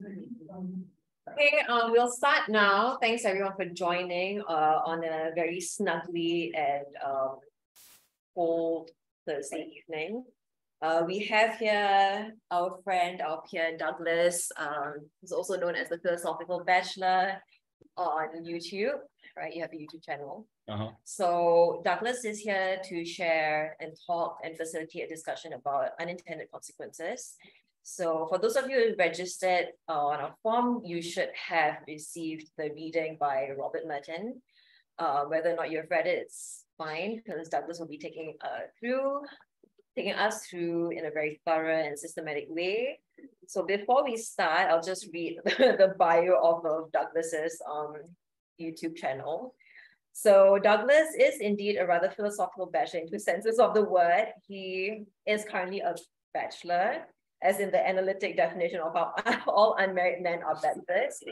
Okay, we'll start now. Thanks everyone for joining on a very snuggly and cold Thursday evening. We have here our friend, our peer Douglas, who's also known as the Philosophical Bachelor on YouTube, right? You have a YouTube channel. So Douglas is here to share and talk and facilitate a discussion about unintended consequences. So for those of you who registered on our form, you should have received the reading by Robert Merton. Whether or not you've read it, it's fine, because Douglas will be taking us through in a very thorough and systematic way. So before we start, I'll just read the bio of Douglas's YouTube channel. So Douglas is indeed a rather philosophical bachelor in two senses of the word. He is currently a bachelor, as in the analytic definition of all unmarried men are bachelors.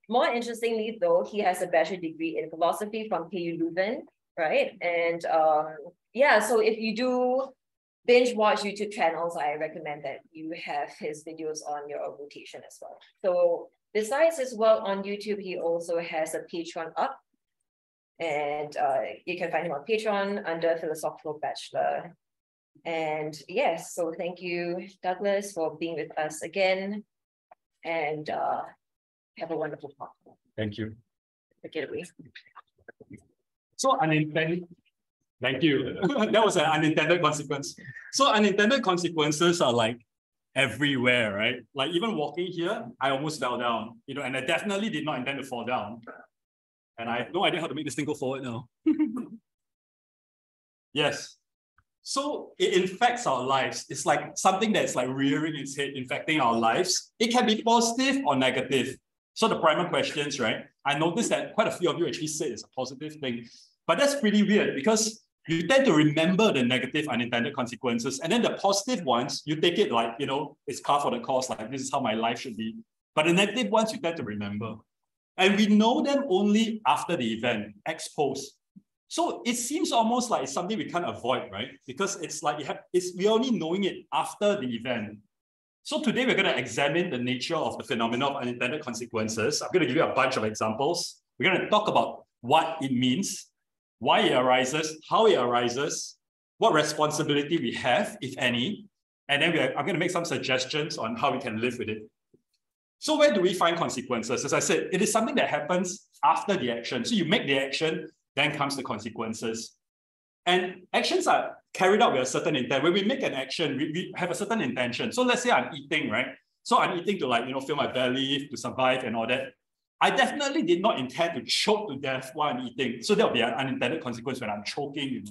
More interestingly, though, he has a bachelor degree in philosophy from KU Leuven, right? And yeah, so if you do binge watch YouTube channels, I recommend that you have his videos on your rotation as well. So besides his work on YouTube, he also has a Patreon up. And you can find him on Patreon under Philosophical Bachelor. And yes, so thank you, Douglas, for being with us again. And have a wonderful talk. Thank you. Take it away. So unintended, thank you. That was an unintended consequence. So unintended consequences are like everywhere, right? Like even walking here, I almost fell down, and I definitely did not intend to fall down. And I have no idea how to make this thing go forward now. Yes. So it infects our lives. It's like something that's like rearing its head, infecting our lives. It can be positive or negative. So the primer questions, right? I noticed that quite a few of you actually said it's a positive thing. But that's pretty weird because you tend to remember the negative unintended consequences. And then the positive ones, you take it like, it's par for the course, like this is how my life should be. But the negative ones, you tend to remember. And we know them only after the event, ex post. So it seems almost like it's something we can't avoid, right? Because it's like we're only knowing it after the event. So today we're going to examine the nature of the phenomenon of unintended consequences. I'm going to give you a bunch of examples. We're going to talk about what it means, why it arises, how it arises, what responsibility we have, if any, and then I'm going to make some suggestions on how we can live with it. So where do we find consequences? As I said, it is something that happens after the action. So you make the action, then comes the consequences. And actions are carried out with a certain intent. When we make an action, we have a certain intention. So let's say I'm eating, right? So I'm eating to fill my belly, to survive and all that. I definitely did not intend to choke to death while I'm eating. So there'll be an unintended consequence when I'm choking.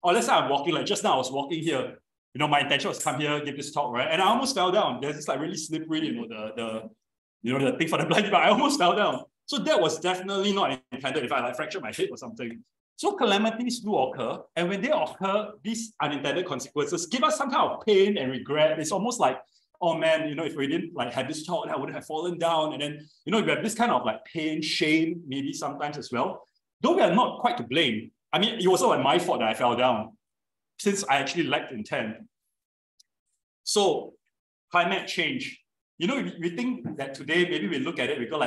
Or let's say I'm walking, like just now I was walking here. My intention was come here, give this talk, right? And I almost fell down. There's this like really slippery, the thing for the blind, but I almost fell down. So that was definitely not intended if I fractured my head or something. So calamities do occur. And when they occur, these unintended consequences give us some kind of pain and regret. It's almost like, oh man, if we didn't have this talk, I wouldn't have fallen down. And then, we have this kind of pain, shame, maybe sometimes as well. Though we are not quite to blame. I mean, it was also my fault that I fell down, since I actually lacked intent. So climate change. We think that today, maybe we look at it, we go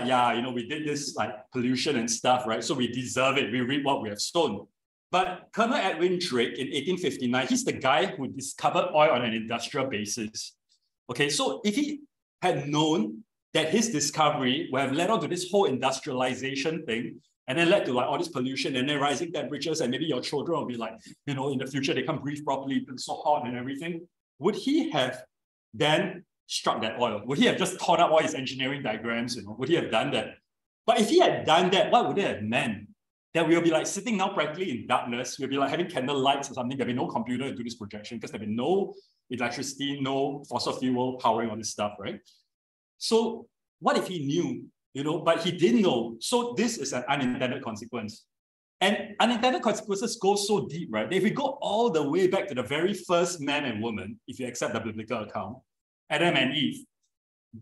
we did this pollution and stuff, right? So we deserve it. We reap what we have sown. But Colonel Edwin Drake in 1859, he's the guy who discovered oil on an industrial basis. Okay, so if he had known that his discovery would have led on to this whole industrialization thing, and then led to all this pollution and then rising temperatures, and maybe your children will be in the future, they can't breathe properly, it's so hot and everything, would he have then struck that oil? Would he have just torn up all his engineering diagrams? Would he have done that? But if he had done that, what would it have meant? That we'll be sitting now practically in darkness. We'll be having candle lights or something. There'll be no computer to do this projection because there'll be no electricity, no fossil fuel powering all this stuff, right? So what if he knew, but he didn't know? So this is an unintended consequence. And unintended consequences go so deep, right? If we go all the way back to the very first man and woman, if you accept the biblical account, Adam and Eve,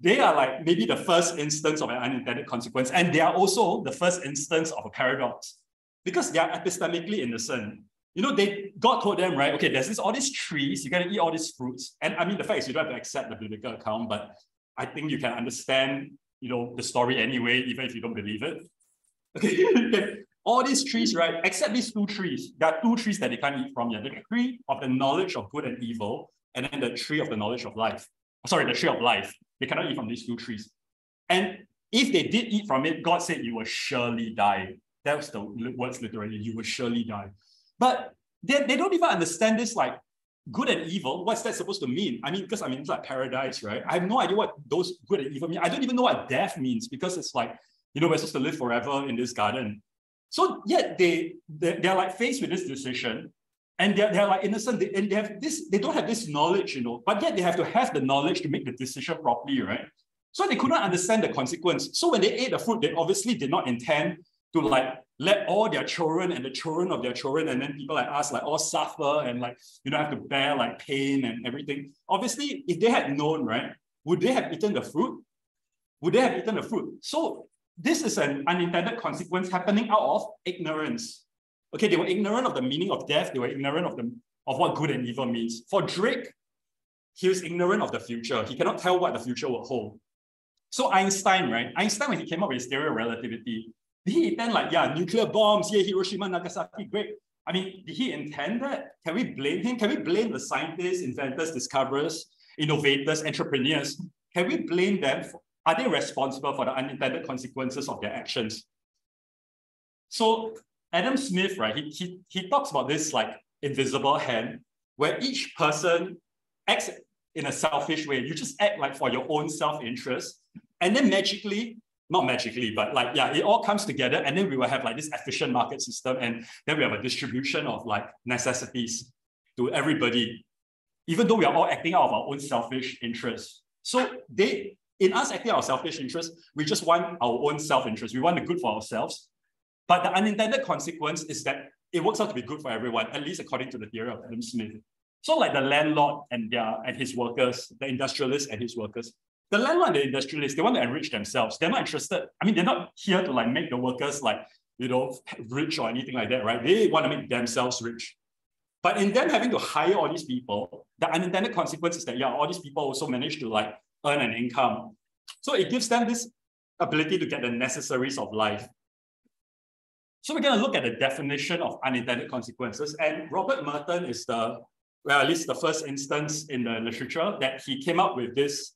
they are maybe the first instance of an unintended consequence. And they are also the first instance of a paradox because they are epistemically innocent. God told them, right, okay, there's all these trees, you're going to eat all these fruits. And I mean, the fact is you don't have to accept the biblical account, but I think you can understand, the story anyway, even if you don't believe it. Okay, all these trees, right? Except these two trees. There are two trees that they can't eat from yet. The tree of the knowledge of good and evil, and then the tree of the knowledge of life. Sorry, the tree of life. They cannot eat from these two trees. And if they did eat from it, God said you will surely die. That was the words literally, you will surely die. But they don't even understand this, like, good and evil. What's that supposed to mean? I mean, because it's like paradise, right? I have no idea what those good and evil mean. I don't even know what death means, because it's like, we're supposed to live forever in this garden. So yet they're like faced with this decision, and they're like innocent, and they don't have this knowledge, but yet they have to have the knowledge to make the decision properly, right? So they could not understand the consequence. So when they ate the fruit, they obviously did not intend to like let all their children and the children of their children, and then people like us like all suffer and like have to bear like pain and everything. Obviously, if they had known, right, would they have eaten the fruit? Would they have eaten the fruit? So this is an unintended consequence happening out of ignorance. Okay, they were ignorant of the meaning of death. They were ignorant of what good and evil means. For Drake, he was ignorant of the future. He cannot tell what the future will hold. So Einstein, right? Einstein, when he came up with his theory of relativity, did he intend like, nuclear bombs, Hiroshima, Nagasaki, great. I mean, did he intend that? Can we blame him? Can we blame the scientists, inventors, discoverers, innovators, entrepreneurs? Can we blame them? Are they responsible for the unintended consequences of their actions? So Adam Smith, right, he talks about this like invisible hand, where each person acts in a selfish way. You just act like for your own self-interest, and then magically, not magically, but like, it all comes together, and then we will have like this efficient market system, and then we have a distribution of like necessities to everybody, even though we are all acting out of our own selfish interests. So in us acting out of selfish interests, we just want our own self-interest. We want the good for ourselves. But the unintended consequence is that it works out to be good for everyone, at least according to the theory of Adam Smith. So like the landlord and his workers, the industrialist and his workers, the landlord and the industrialist, they want to enrich themselves. They're not interested. I mean, they're not here to like make the workers like, rich or anything like that, right? They want to make themselves rich. But in them having to hire all these people, the unintended consequence is that, all these people also manage to like earn an income. So it gives them this ability to get the necessaries of life. So we're going to look at the definition of unintended consequences. And Robert Merton is at least the first instance in the literature that he came up with this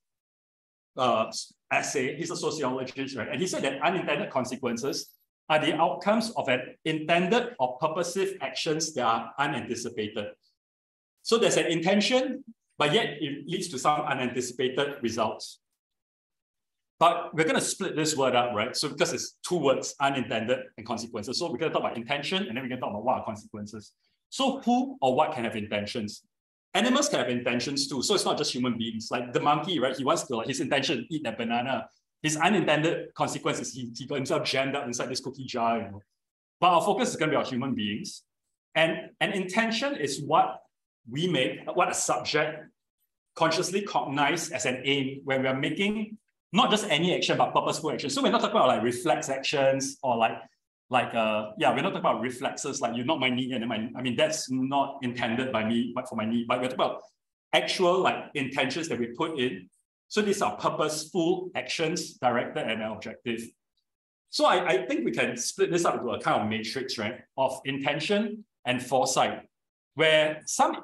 essay. He's a sociologist, right? And he said that unintended consequences are the outcomes of an intended or purposive actions that are unanticipated. So there's an intention, but yet it leads to some unanticipated results. But we're going to split this word up, right? So because it's two words, unintended and consequences. So we're going to talk about intention, and then we're going to talk about what are consequences. So who or what can have intentions? Animals can have intentions too. So it's not just human beings. Like the monkey, right? He wants to, his intention, eat that banana. His unintended consequence is he got himself jammed up inside this cookie jar. But our focus is going to be on human beings. And an intention is what we make, what a subject consciously cognize as an aim when we are making not just any action, but purposeful action. So we're not talking about like reflex actions or we're not talking about reflexes, like you knock my knee and then that's not intended by me, but for my knee. But we're talking about actual like intentions that we put in. So these are purposeful actions, directed and objective. So I think we can split this up into a kind of matrix, right, of intention and foresight, where some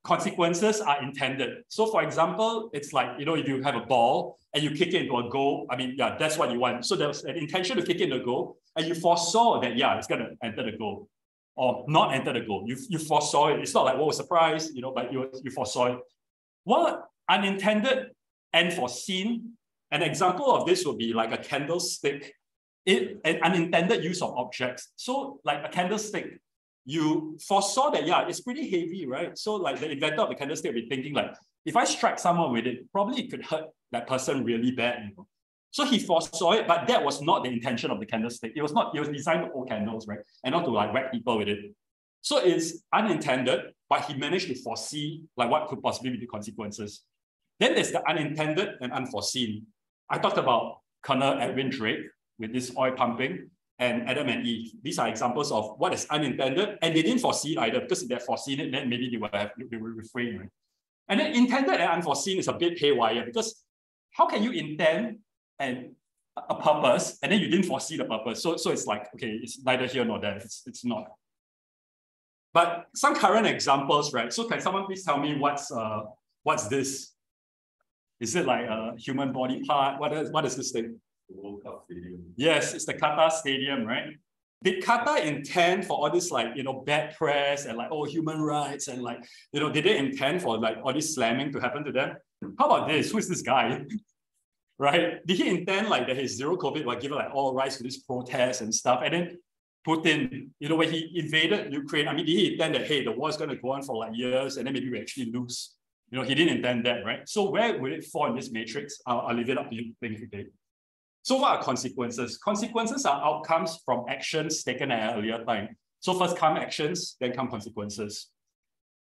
consequences are intended. So for example, it's like, if you have a ball and you kick it into a goal, that's what you want. So there's an intention to kick it into a goal, and you foresaw that, it's going to enter the goal or not enter the goal. You foresaw it. It's not like, surprise, but you foresaw it. What unintended and foreseen, an example of this would be like a candlestick, an unintended use of objects. So like a candlestick, you foresaw that, it's pretty heavy, right? So like the inventor of the candlestick will be thinking like, if I strike someone with it, probably it could hurt that person really bad. So he foresaw it, but that was not the intention of the candlestick. It was designed to hold candles, right? And not to like whack people with it. So it's unintended, but he managed to foresee like what could possibly be the consequences. Then there's the unintended and unforeseen. I talked about Colonel Edwin Drake with this oil pumping, and Adam and Eve. These are examples of what is unintended, and they didn't foresee it either, because if they had foreseen it, then maybe they would refrain, right? And then intended and unforeseen is a bit haywire, because how can you intend and a purpose and then you didn't foresee the purpose? So it's like, okay, it's neither here nor there. It's not. But some current examples, right? So can someone please tell me what's this? Is it like a human body part? What is this thing? The World Cup Stadium. Yes, it's the Qatar Stadium, right? Did Qatar intend for all this like, bad press and like, oh, human rights and like, did they intend for like all this slamming to happen to them? How about this? Who is this guy? Right? Did he intend like that his zero COVID will give like all rise to this protest and stuff? And then Putin, when he invaded Ukraine, I mean, did he intend that, hey, the war is going to go on for like years and then maybe we actually lose? He didn't intend that, right? So where would it fall in this matrix? I'll leave it up to you to think today. So what are consequences? Consequences are outcomes from actions taken at an earlier time. So first come actions, then come consequences.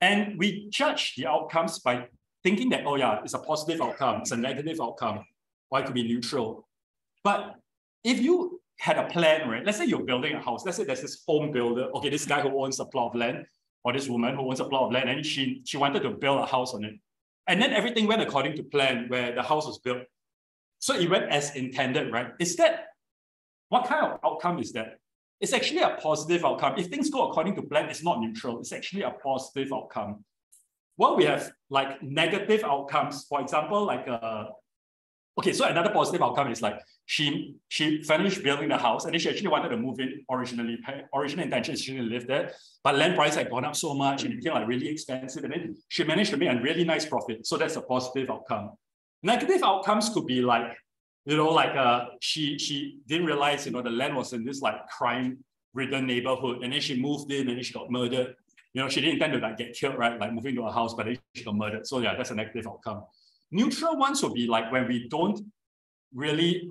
And we judge the outcomes by thinking that, oh yeah, it's a positive outcome, it's a negative outcome, or it could be neutral. But if you had a plan, right? Let's say you're building a house. Let's say there's this home builder. Okay, this guy who owns a plot of land, or this woman who owns a plot of land, and she wanted to build a house on it. And then everything went according to plan where the house was built. So it went as intended, right? What kind of outcome is that? It's actually a positive outcome. If things go according to plan, it's not neutral. It's actually a positive outcome. Well, we have like negative outcomes. For example, like so another positive outcome is like she finished building the house and then she actually wanted to move in originally. Her original intention is she to live there, but land price had gone up so much and it became like really expensive. And then she managed to make a really nice profit. So that's a positive outcome. Negative outcomes could be like, she didn't realize, the land was in this like crime-ridden neighborhood, and then she moved in and then she got murdered. She didn't intend to like get killed, right? Like moving to a house, but then she got murdered. So yeah, that's a negative outcome. Neutral ones would be like when we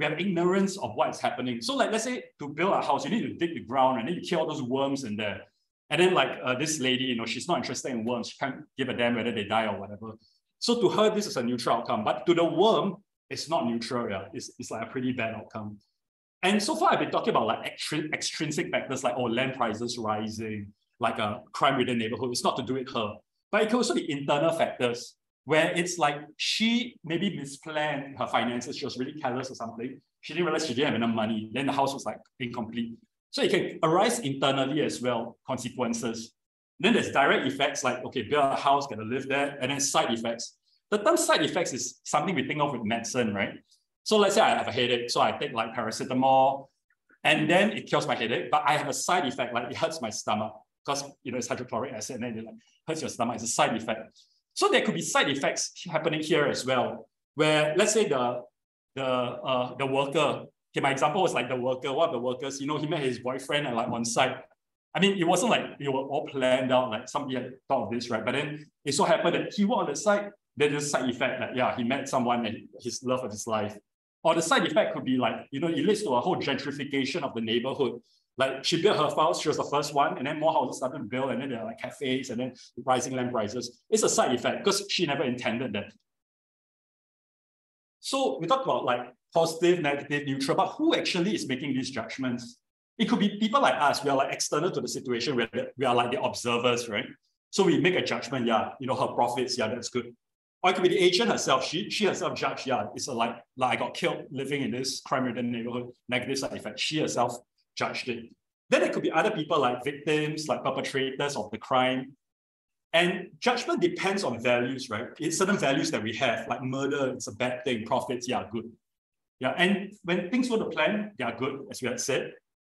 have ignorance of what's happening. So like, let's say to build a house, you need to dig the ground and then you kill all those worms in there. And then like this lady, she's not interested in worms. She can't give a damn whether they die or whatever. So to her, this is a neutral outcome, but to the worm, it's not neutral. Yeah, it's like a pretty bad outcome. And so far, I've been talking about like extrinsic factors like, land prices rising, like a crime-ridden neighborhood. It's not to do with her, but it can also be internal factors where it's like she maybe misplanned her finances. She was really careless or something. She didn't realize she didn't have enough money. Then the house was like incomplete. So it can arise internally as well, consequences. Then there's direct effects like, okay, build a house, gotta live there, and then side effects. The term side effects is something we think of with medicine, right? So let's say I have a headache, so I take like paracetamol, and then it cures my headache, but I have a side effect, like it hurts my stomach, because it's hydrochloric acid, and then it like hurts your stomach. It's a side effect. So there could be side effects happening here as well, where let's say the worker, okay, my example was like the worker, one of the workers, he met his boyfriend and like on site. I mean, it wasn't like it was all planned out, like somebody had thought of this, right? But then it so happened that he was on the site, there's a side effect that, yeah, he met someone and his love of his life. Or the side effect could be like, it leads to a whole gentrification of the neighborhood. Like she built her house, she was the first one, and then more houses started to build, and then there are like cafes, and then rising land prices. It's a side effect because she never intended that. So we talked about like positive, negative, neutral, but who actually is making these judgments? It could be people like us. We are like external to the situation where we are like the observers, right? So we make a judgment, yeah, her profits, yeah, that's good. Or it could be the agent herself. She herself judged, yeah, it's like I got killed living in this crime-ridden neighborhood, negative side effect. She herself judged it. Then it could be other people like victims, like perpetrators of the crime. And judgment depends on values, right? It's certain values that we have, like murder, it's a bad thing, profits, yeah, good. Yeah, and when things go to plan, they are good, as we had said.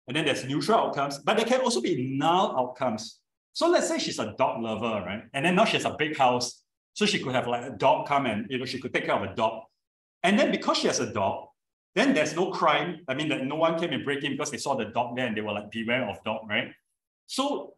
And then there's neutral outcomes, but there can also be null outcomes. So let's say she's a dog lover, right? And then now she has a big house, so she could have like a dog come and she could take care of a dog. And then because she has a dog, then there's no crime. I mean, that no one came and break in because they saw the dog there and they were like, beware of dog, right? So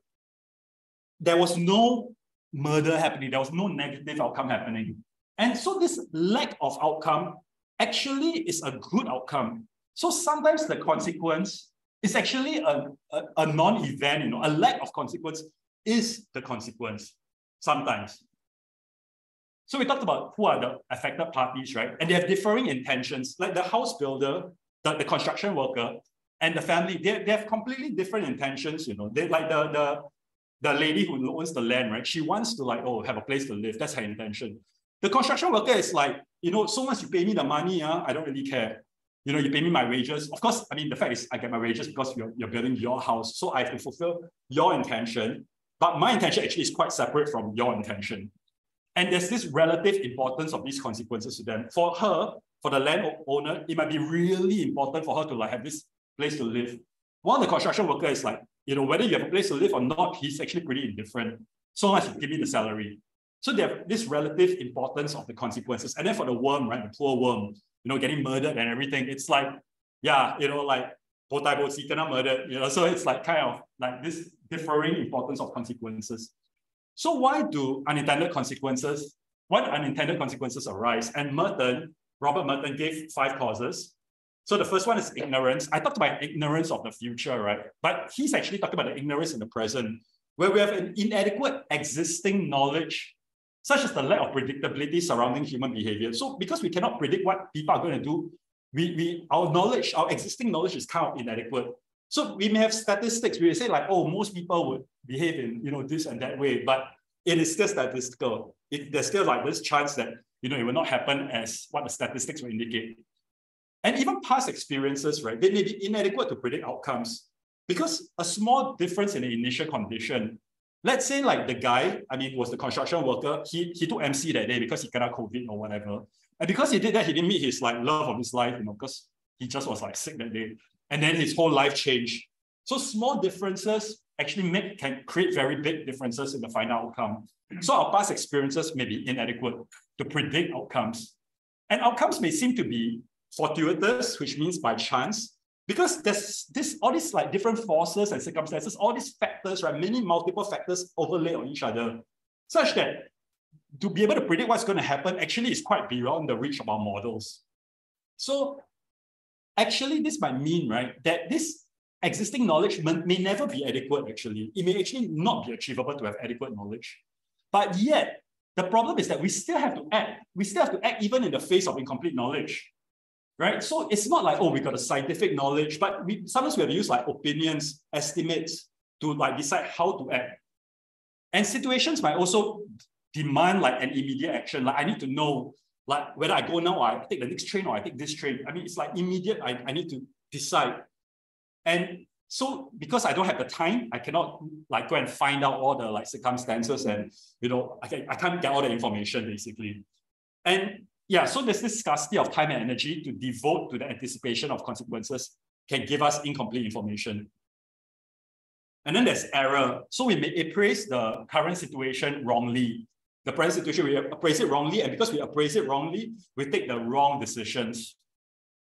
there was no murder happening. There was no negative outcome happening. And so this lack of outcome actually is a good outcome. So sometimes the consequence is actually a non-event, a lack of consequence is the consequence sometimes. So we talked about who are the affected parties, right? And they have differing intentions, like the house builder, the construction worker, and the family, they have completely different intentions, They like the lady who owns the land, right? She wants to like, have a place to live. That's her intention. The construction worker is like, so once you pay me the money, I don't really care. You pay me my wages. Of course, I mean, the fact is I get my wages because you're building your house. So I have to fulfill your intention. But my intention actually is quite separate from your intention. And there's this relative importance of these consequences to them. For her, for the landowner, it might be really important for her to have this place to live. While the construction worker is whether you have a place to live or not, he's actually pretty indifferent. So long as you give me the salary. So they have this relative importance of the consequences. And then for the worm, right, the poor worm, getting murdered and everything, it's murdered, so it's kind of this differing importance of consequences. So why do unintended consequences arise? And Robert Merton gave 5 causes. So the first one is ignorance. I talked about ignorance of the future, right? But he's actually talking about the ignorance in the present, where we have an inadequate existing knowledge, such as the lack of predictability surrounding human behavior. So because we cannot predict what people are going to do, our existing knowledge is kind of inadequate. So we may have statistics. We say most people would behave in this and that way, but it is still statistical. There's still this chance that it will not happen as what the statistics will indicate. And even past experiences, right? They may be inadequate to predict outcomes because a small difference in the initial condition. Let's say the guy, was the construction worker. He took MC that day because he got COVID or whatever. And because he did that, he didn't meet his love of his life, because he just was sick that day. And then his whole life changed. So small differences actually can create very big differences in the final outcome. So our past experiences may be inadequate to predict outcomes. And outcomes may seem to be fortuitous, which means by chance, because there's all these different forces and circumstances, all these factors, right? Many multiple factors overlay on each other, such that to be able to predict what's going to happen actually is quite beyond the reach of our models. So actually, this might mean, right, that this existing knowledge may never be adequate, actually. It may actually not be achievable to have adequate knowledge. But yet, the problem is that we still have to act. We still have to act even in the face of incomplete knowledge, right? So it's not we got a scientific knowledge, but sometimes we have to use opinions, estimates to decide how to act. And situations might also demand an immediate action. I need to know whether I go now or I take the next train or I take this train. It's immediate. I need to decide. And so because I don't have the time, I cannot go and find out all the circumstances and I can't get all the information basically. And yeah, so there's this scarcity of time and energy to devote to the anticipation of consequences can give us incomplete information. And then there's error. So we may appraise the current situation wrongly. The present situation, we appraise it wrongly, and because we appraise it wrongly, we take the wrong decisions.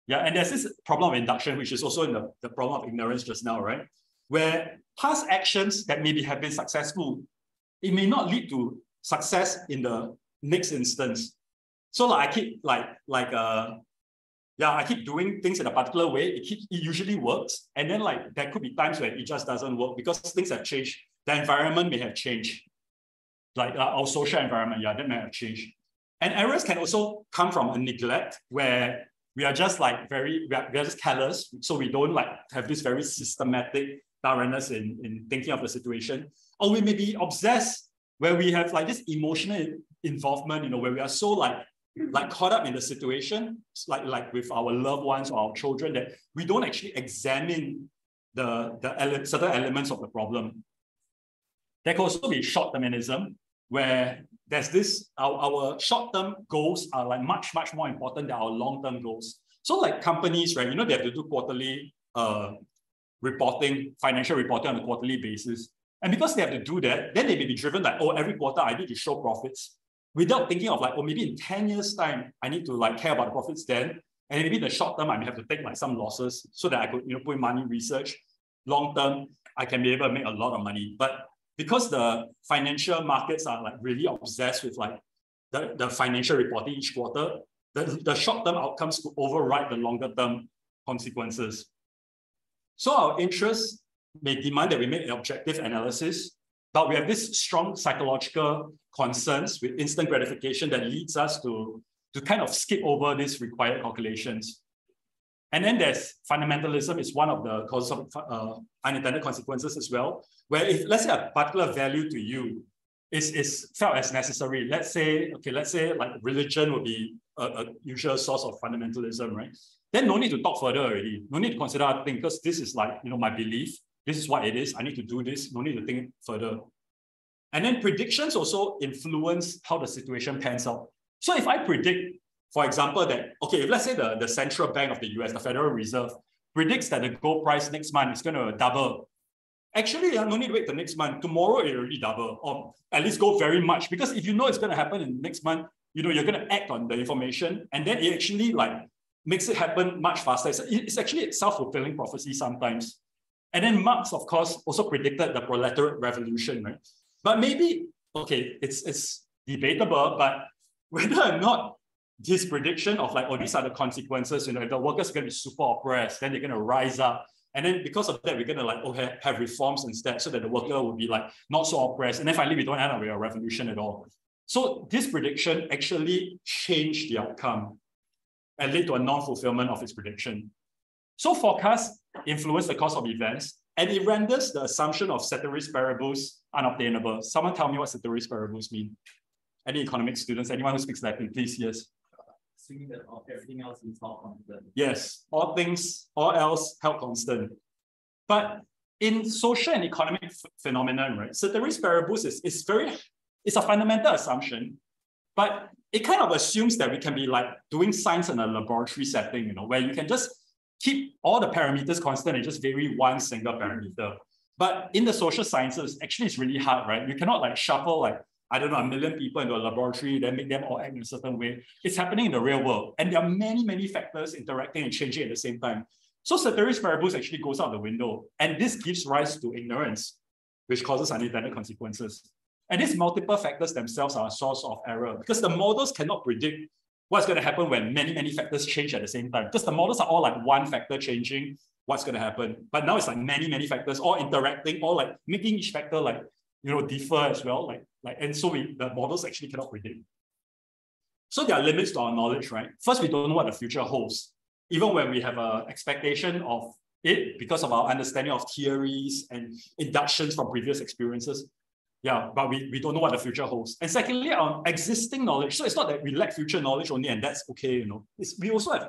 Yeah, and there's this problem of induction, which is also in the problem of ignorance just now, right? Where past actions that maybe have been successful, it may not lead to success in the next instance. So I keep I keep doing things in a particular way. It usually works, and then there could be times where it just doesn't work because things have changed. The environment may have changed. Our social environment, that may have changed. And errors can also come from a neglect where we are just we are just callous, so we don't have this very systematic thoroughness in thinking of the situation. Or we may be obsessed, where we have this emotional involvement, where we are so caught up in the situation, with our loved ones or our children, that we don't actually examine the certain elements of the problem. There can also be short-termism, where there's this, our short-term goals are much more important than our long-term goals. So companies, right, they have to do quarterly financial reporting on a quarterly basis. And because they have to do that, then they may be driven every quarter I need to show profits, without thinking of maybe in 10 years time, I need to care about the profits then. And maybe in the short term, I may have to take some losses so that I could put in money research. Long term, I can be able to make a lot of money. But because the financial markets are really obsessed with the financial reporting each quarter, the short-term outcomes could override the longer-term consequences. So our interests may demand that we make an objective analysis, but we have this strong psychological concerns with instant gratification that leads us to kind of skip over these required calculations. And then there's fundamentalism is one of the causes of unintended consequences as well, where if, let's say, a particular value to you is felt as necessary. Let's say religion would be a usual source of fundamentalism, right? Then no need to talk further already. No need to consider other things because this is like, my belief. This is what it is. I need to do this. No need to think further. And then predictions also influence how the situation pans out. So if I predict, for example, that, okay, if let's say the central bank of the US, the Federal Reserve, predicts that the gold price next month is going to double. Actually, no need to wait till next month. Tomorrow, it already double, or at least go very much. Because if you know it's going to happen in next month, you're going to act on the information, and then it actually like makes it happen much faster. It's actually a self-fulfilling prophecy sometimes. And then Marx, of course, also predicted the proletariat revolution, right? But maybe, okay, it's debatable, but whether or not this prediction of like, oh, these are the consequences, if the workers are going to be super oppressed, then they're going to rise up. And then because of that, we're going to like, have reforms instead so that the worker will be like not so oppressed. And then finally, we don't end up with a revolution at all. So this prediction actually changed the outcome and led to a non-fulfillment of its prediction. So forecasts influence the course of events, and it renders the assumption of ceteris paribus unobtainable. Someone tell me what ceteris paribus mean. Any economics students, anyone who speaks Latin, please, yes. Assuming that everything else is held constant. Yes, all else held constant. But in social and economic phenomenon, right, ceteris paribus is a fundamental assumption, but it kind of assumes that we can be like doing science in a laboratory setting, where you can just keep all the parameters constant and just vary one single parameter. But in the social sciences, actually it's really hard, right? You cannot like shuffle like, I don't know, 1 million people into a laboratory, then make them all act in a certain way. It's happening in the real world. And there are many, many factors interacting and changing at the same time. So ceteris paribus actually goes out the window. And this gives rise to ignorance, which causes unintended consequences. And these multiple factors themselves are a source of error because the models cannot predict what's going to happen when many, many factors change at the same time. Because the models are all like one factor changing what's going to happen. But now it's like many, many factors all interacting, all like making each factor like, differ as well. And so the models actually cannot predict. So there are limits to our knowledge, right? First, we don't know what the future holds. Even when we have an expectation of it because of our understanding of theories and inductions from previous experiences. Yeah, but we don't know what the future holds. And secondly, our existing knowledge. So it's not that we lack future knowledge only and that's okay, we also have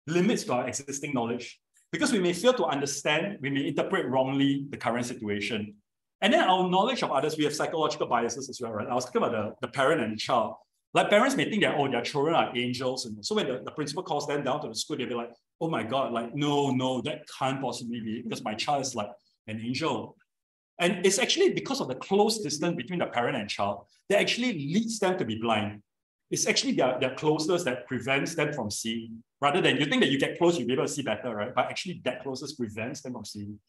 limits to our existing knowledge because we may fail to understand, we may interpret wrongly the current situation. And then our knowledge of others, we have psychological biases as well, right? I was talking about the parent and the child. Like parents may think that, their children are angels. And so when the principal calls them down to the school, they'll be like, oh my God, like, no, that can't possibly be because my child is like an angel. And it's actually because of the close distance between the parent and child that actually leads them to be blind. It's actually their closeness that prevents them from seeing, rather than you think that you get close, you'll be able to see better, right? But actually that closeness prevents them from seeing.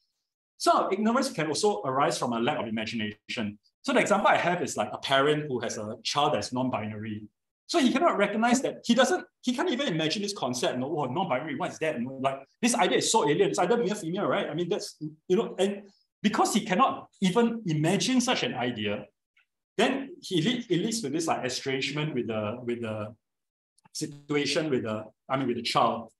So ignorance can also arise from a lack of imagination. So the example I have is like a parent who has a child that's non-binary. So he cannot recognize that he can't even imagine this concept. Non-binary, what is that? Like this idea is so alien. It's either male, female, right? I mean, that's, and because he cannot even imagine such an idea, then it leads to this like estrangement with the situation with the child.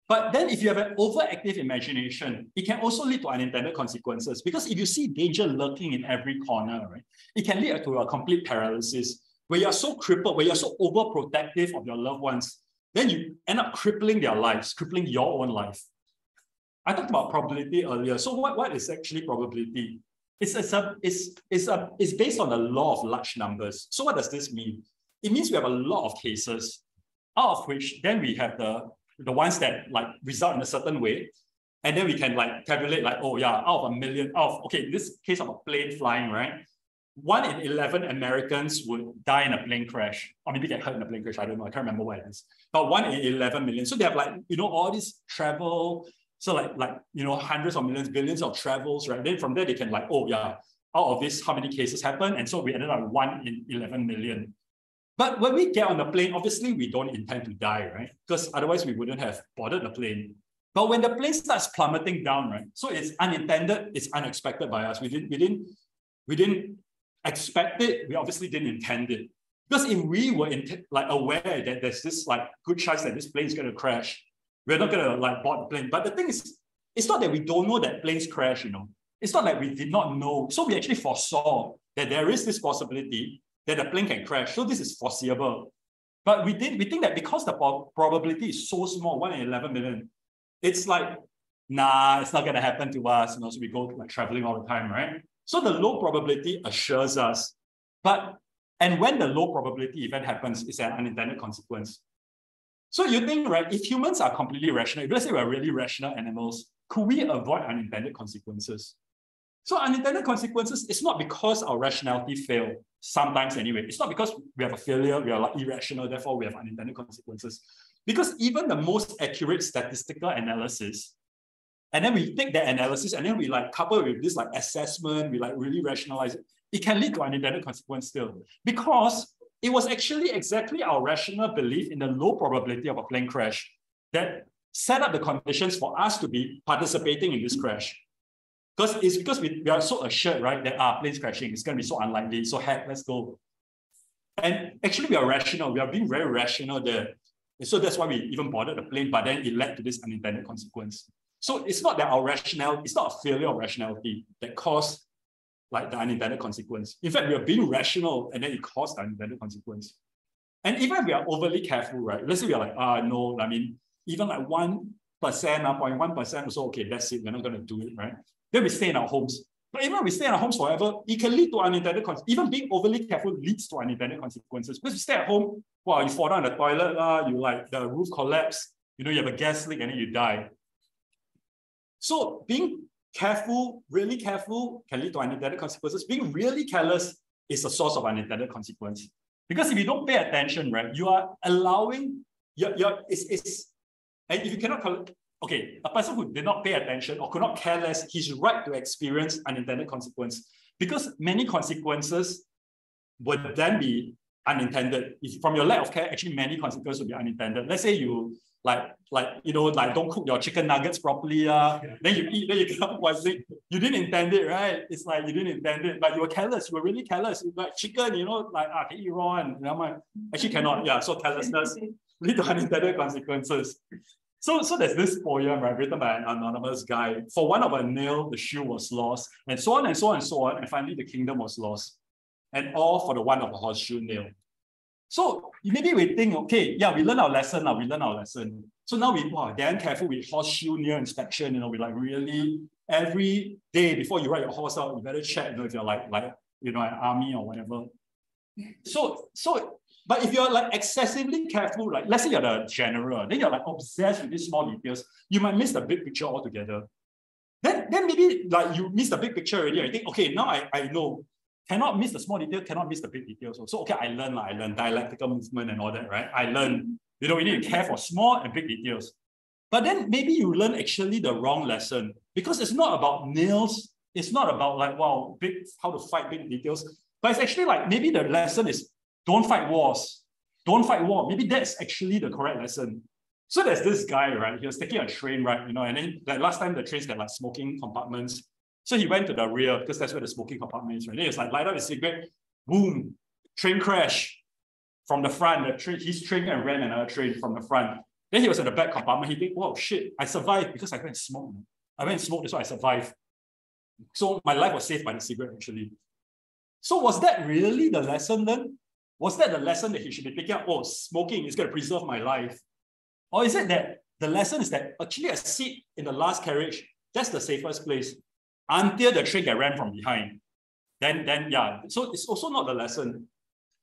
But then if you have an overactive imagination, it can also lead to unintended consequences because if you see danger lurking in every corner, right, it can lead to a complete paralysis where you're so crippled, where you're so overprotective of your loved ones, then you end up crippling their lives, crippling your own life. I talked about probability earlier. So what is actually probability? It's based on the law of large numbers. So what does this mean? It means we have a lot of cases, out of which then we have the ones that like result in a certain way. And then we can like tabulate like, out of 1 million, in this case of a plane flying, right? 1 in 11 Americans would die in a plane crash, or maybe get hurt in a plane crash. I don't know. I can't remember what it is. But 1 in 11 million. So they have like, all this travel. So like hundreds of millions, billions of travels, right? Then from there, they can like, out of this, how many cases happen? And so we ended up 1 in 11 million. But when we get on the plane, obviously we don't intend to die, right? Because otherwise we wouldn't have boarded the plane. But when the plane starts plummeting down, right? So it's unintended, it's unexpected by us. We didn't expect it. We obviously didn't intend it. Because if we were aware that there's this like good chance that this plane is going to crash, we're not going to like board the plane. But the thing is, it's not that we don't know that planes crash, It's not like we did not know. So we actually foresaw that there is this possibility that the plane can crash. So this is foreseeable. But we think that because the probability is so small, 1 in 11 million, it's like, nah, it's not going to happen to us. So we go like traveling all the time, right? So the low probability assures us. And when the low probability event happens, it's an unintended consequence. So you think, right, if humans are completely rational, if let's say we're really rational animals, could we avoid unintended consequences? So unintended consequences, it's not because our rationality failed, sometimes anyway. It's not because we have a failure, we are like irrational, therefore we have unintended consequences. Because even the most accurate statistical analysis, and then we take that analysis and then we like couple with this like assessment, we like really rationalize it, it can lead to unintended consequence still. Because it was actually exactly our rational belief in the low probability of a plane crash that set up the conditions for us to be participating in this crash. Because it's because we are so assured, right, that planes crashing, it's going to be so unlikely, so heck, let's go. And actually we are rational, we are being very rational there. And so that's why we even boarded the plane, but then it led to this unintended consequence. So it's not that our rationality, it's not a failure of rationality that caused like the unintended consequence. In fact, we are being rational and then it caused the unintended consequence. And even if we are overly careful, right? Let's say we are like, no, I mean, even like 1%, 0.1% or so, okay, that's it, we're not going to do it, right? Then we stay in our homes. But even if we stay in our homes forever, it can lead to unintended consequences. Even being overly careful leads to unintended consequences. Because you stay at home, wow, you fall down the toilet, you like the roof collapse, you have a gas leak and then you die. So being careful, really careful, can lead to unintended consequences. Being really careless is a source of unintended consequence. Because if you don't pay attention, right, you are allowing, and if you cannot, okay, a person who did not pay attention or could not care less, he's right to experience unintended consequence. Because many consequences would then be unintended. If from your lack of care, actually many consequences will be unintended. Let's say you don't cook your chicken nuggets properly, then you eat, then you cannot poison. You didn't intend it, right? It's like you didn't intend it, but you were careless. You were really careless. You like chicken, can eat raw and actually cannot. Yeah, so carelessness lead to unintended consequences. So there's this poem, right, written by an anonymous guy. For one of a nail, the shoe was lost, and so on and so on and so on, and finally the kingdom was lost, and all for the one of a horseshoe nail. So maybe we think, okay, yeah, we learn our lesson now. We learn our lesson. So now we damn careful with horseshoe nail inspection. We like really every day before you ride your horse out, you better check. If you're like an army or whatever. But if you're like excessively careful, like let's say you're the general, then you're like obsessed with these small details, you might miss the big picture altogether. Then maybe like you miss the big picture already. I think, okay, now I know. Cannot miss the small detail, cannot miss the big details. So okay, I learned dialectical movement and all that, right? I learned, we need to care for small and big details. But then maybe you learn actually the wrong lesson, because it's not about nails, it's not about like, wow, how to fight big details, but it's actually like maybe the lesson is don't fight wars. Don't fight war. Maybe that's actually the correct lesson. So there's this guy, right? He was taking a train, right? And then like last time the trains had like smoking compartments. So he went to the rear because that's where the smoking compartment is, right? Then he was like, light up his cigarette, boom, train crash from the front. His train and ran another train from the front. Then he was in the back compartment. He think, whoa, shit, I survived because I went and smoked. I went and smoked, that's why I survived. So my life was saved by the cigarette, actually. So was that really the lesson then? Was that the lesson that he should be taking up? Oh, smoking is going to preserve my life. Or is it that the lesson is that actually a seat in the last carriage, that's the safest place until the train get ran from behind. Then yeah, so it's also not the lesson.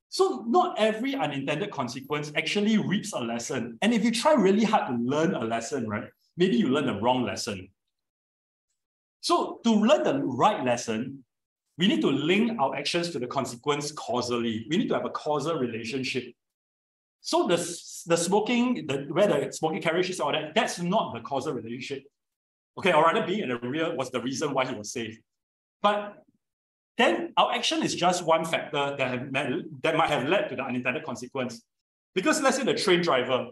So not every unintended consequence actually reaps a lesson. And if you try really hard to learn a lesson, right, maybe you learn the wrong lesson. So to learn the right lesson, we need to link our actions to the consequence causally. We need to have a causal relationship. So the smoking, where the smoking carriage is, all that, that's not the causal relationship. Okay, or rather being in the rear was the reason why he was saved. But then our action is just one factor that might have led to the unintended consequence. Because let's say the train driver,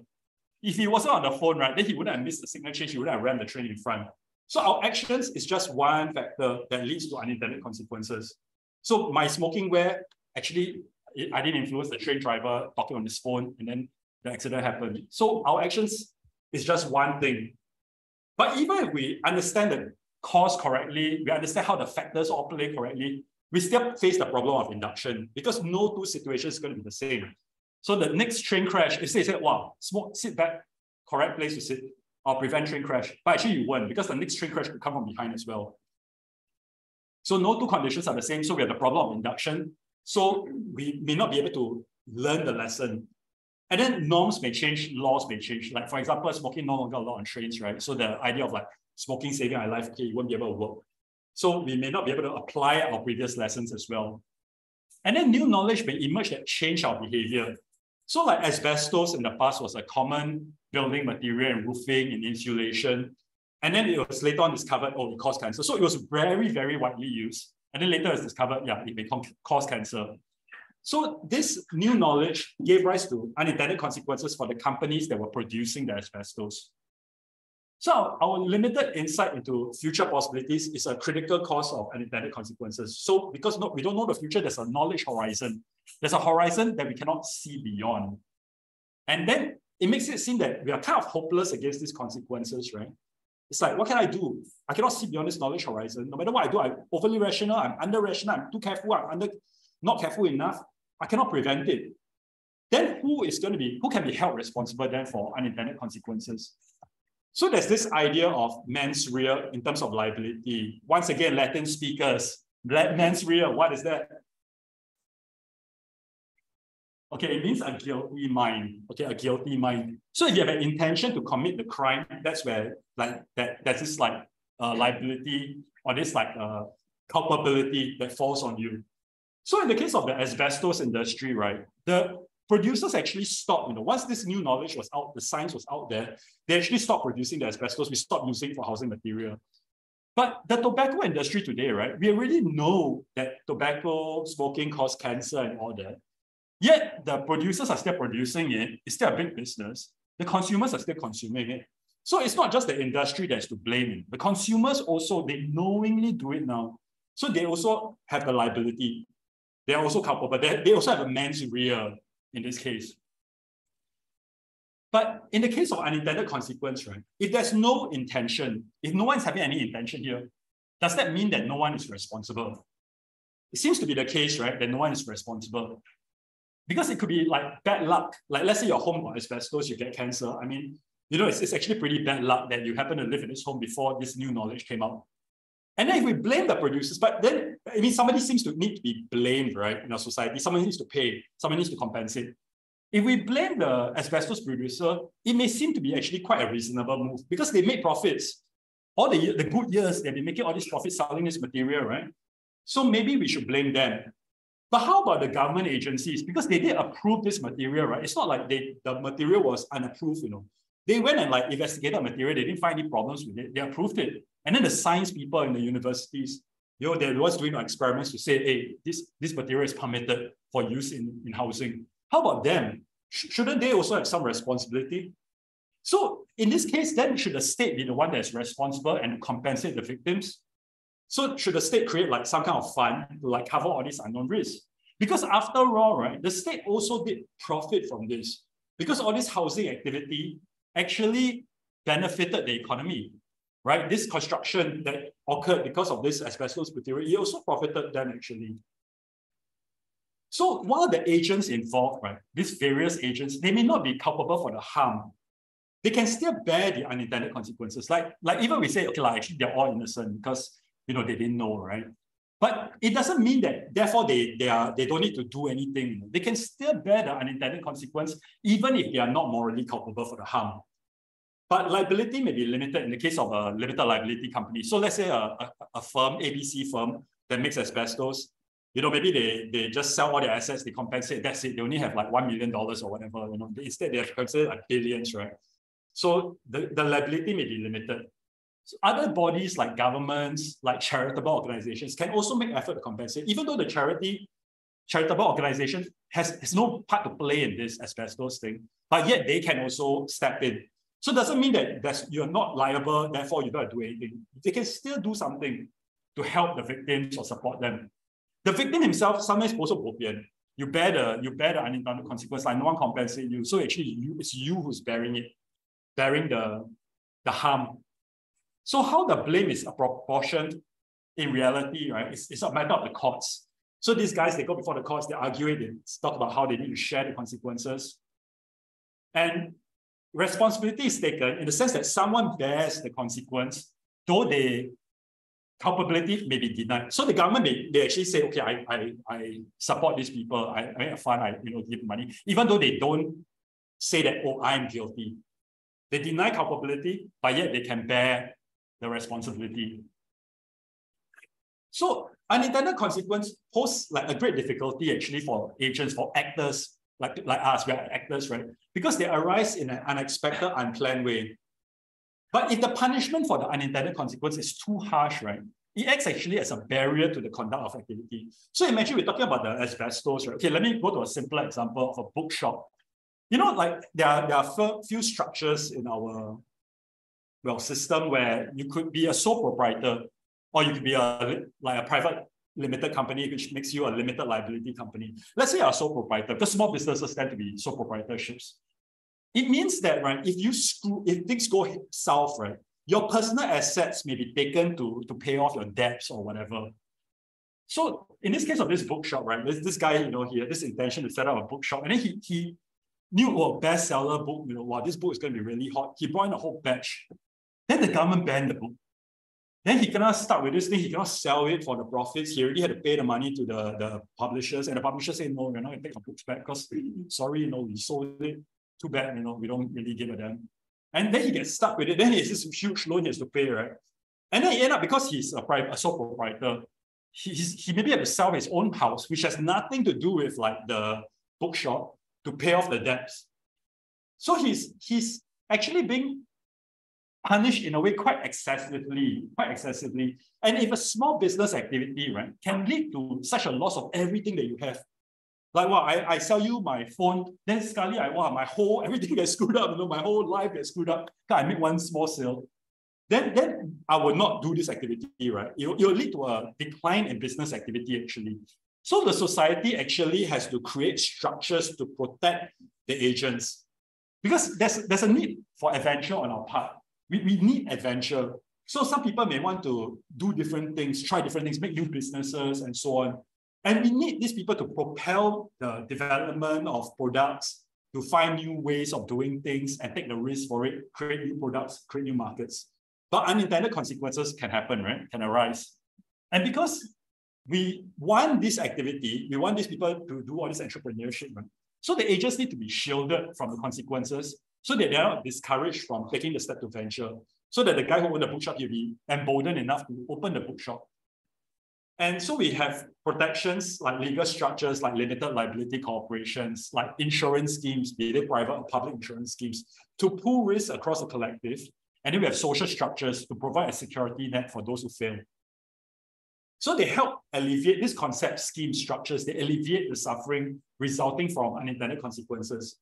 if he wasn't on the phone, right, then he wouldn't have missed the signal change, he wouldn't have rammed the train in front. So our actions is just one factor that leads to unintended consequences. So my smoking wear, actually, I didn't influence the train driver talking on his phone, and then the accident happened. So our actions is just one thing. But even if we understand the cause correctly, we understand how the factors all play correctly, we still face the problem of induction, because no two situations is going to be the same. So the next train crash, if they said, wow, smoke, sit back, correct place to sit, or prevent train crash. But actually you won't, because the next train crash could come from behind as well. So no two conditions are the same. So we have the problem of induction. So we may not be able to learn the lesson. And then norms may change, laws may change. Like for example, smoking no longer allowed on trains, right? So the idea of like smoking saving our life, okay, you won't be able to work. So we may not be able to apply our previous lessons as well. And then new knowledge may emerge that change our behavior. So like asbestos in the past was a common building material in roofing, in insulation. And then it was later on discovered, oh, it caused cancer. So it was very, very widely used. And then later it was discovered, yeah, it may cause cancer. So this new knowledge gave rise to unintended consequences for the companies that were producing the asbestos. So our limited insight into future possibilities is a critical cause of unintended consequences. So because we don't know the future, there's a knowledge horizon. There's a horizon that we cannot see beyond. And then it makes it seem that we are kind of hopeless against these consequences, right? It's like, what can I do? I cannot see beyond this knowledge horizon. No matter what I do, I'm overly rational, I'm under rational, I'm too careful, I'm not careful enough. I cannot prevent it. Then who can be held responsible then for unintended consequences? So there's this idea of mens rea in terms of liability. Once again, Latin speakers, mens rea, what is that? Okay, it means a guilty mind. Okay, a guilty mind. So if you have an intention to commit the crime, that's where like that's this like liability or this like culpability that falls on you. So in the case of the asbestos industry, right, the producers actually stopped, once this new knowledge was out, the science was out there, they actually stopped producing the asbestos. We stopped using it for housing material. But the tobacco industry today, right, we already know that tobacco, smoking cause cancer and all that. Yet the producers are still producing it. It's still a big business. The consumers are still consuming it. So it's not just the industry that's to blame. The consumers also, they knowingly do it now. So they also have the liability. They are also culpable. They also have a mens rea in this case. But in the case of unintended consequence, right, if there's no intention, if no one's having any intention here, does that mean that no one is responsible? It seems to be the case, right, that no one is responsible. Because it could be like bad luck. Like let's say your home got asbestos, you get cancer. I mean, it's actually pretty bad luck that you happen to live in this home before this new knowledge came out. And then if we blame the producers, but then, I mean, somebody seems to need to be blamed, right, in our society. Someone needs to pay, someone needs to compensate. If we blame the asbestos producer, it may seem to be actually quite a reasonable move because they made profits. All the good years, they've been making all these profits selling this material, right? So maybe we should blame them. But how about the government agencies? Because they did approve this material, right? It's not like the material was unapproved, They went and like investigated material, they didn't find any problems with it, they approved it. And then the science people in the universities, they're the ones doing experiments to say, hey, this material is permitted for use in housing. How about them? Shouldn't they also have some responsibility? So in this case, then should the state be the one that's responsible and compensate the victims? So should the state create like some kind of fund to like cover all these unknown risks? Because after all, right, the state also did profit from this because all this housing activity actually benefited the economy, right? This construction that occurred because of this asbestos material, it also profited them actually. So while the agents involved, right, these various agents, they may not be culpable for the harm. They can still bear the unintended consequences. Like even we say, okay, like actually they're all innocent because they didn't know, right? But it doesn't mean that therefore they don't need to do anything. They can still bear the unintended consequence even if they are not morally culpable for the harm. But liability may be limited in the case of a limited liability company. So let's say a firm, ABC firm, that makes asbestos, maybe they just sell all their assets, they compensate, that's it. They only have like $1 million or whatever, Instead, they have considered like billions, right? So the liability may be limited. So other bodies like governments, like charitable organizations can also make effort to compensate, even though the charitable organization has no part to play in this asbestos thing, but yet they can also step in. So it doesn't mean that you're not liable, therefore you don't do anything. They can still do something to help the victims or support them. The victim himself sometimes also bopian. You bear the unintended consequence, like no one compensates you. So actually it's you who's bearing the harm. So how the blame is apportioned in reality, right? It's a matter of the courts. So these guys, they go before the courts, they argue it, they talk about how they need to share the consequences. And responsibility is taken in the sense that someone bears the consequence, though the culpability may be denied. So the government they actually say, okay, I support these people, I make a fund, I give money, even though they don't say that, oh, I'm guilty. They deny culpability, but yet they can bear the responsibility. So unintended consequence poses like a great difficulty actually for agents, for actors like us, we are actors, right? Because they arise in an unexpected, unplanned way. But if the punishment for the unintended consequence is too harsh, right, it acts actually as a barrier to the conduct of activity. So imagine we're talking about the asbestos, right? Okay, let me go to a simpler example of a bookshop. Like there are few structures in our system where you could be a sole proprietor, or you could be a private limited company, which makes you a limited liability company. Let's say you're a sole proprietor, because small businesses tend to be sole proprietorships. It means that, right, if things go south, right, your personal assets may be taken to pay off your debts or whatever. So in this case of this bookshop, right, there's this guy, he had this intention to set up a bookshop, and then he knew, bestseller book, wow, this book is going to be really hot. He brought in a whole batch. Then the government banned the book. Then he cannot start with this thing, he cannot sell it for the profits. He already had to pay the money to the publishers, and the publishers say, no, we're not going to take our books back because, sorry, we sold it. Too bad, we don't really give a damn. And then he gets stuck with it. Then he has this huge loan he has to pay, right? And then he ends up, because he's a sole proprietor, he maybe had to sell his own house, which has nothing to do with like the bookshop, to pay off the debts. So he's actually being punished in a way quite excessively. And if a small business activity, right, can lead to such a loss of everything that you have, like, well, I sell you my phone, then suddenly everything gets screwed up, my whole life gets screwed up. I make one small sale. Then I will not do this activity, right? It will lead to a decline in business activity, actually. So the society actually has to create structures to protect the agents. Because there's a need for adventure on our part. We need adventure. So some people may want to do different things, try different things, make new businesses and so on. And we need these people to propel the development of products, to find new ways of doing things and take the risk for it, create new products, create new markets. But unintended consequences can happen, right? Can arise. And because we want this activity, we want these people to do all this entrepreneurship, right? So the agents need to be shielded from the consequences so that they're not discouraged from taking the step to venture. So that the guy who owns the bookshop will be emboldened enough to open the bookshop. And so we have protections like legal structures, like limited liability corporations, like insurance schemes, be they private or public insurance schemes, to pool risk across the collective. And then we have social structures to provide a security net for those who fail. So they help alleviate these concept scheme structures, they alleviate the suffering resulting from unintended consequences.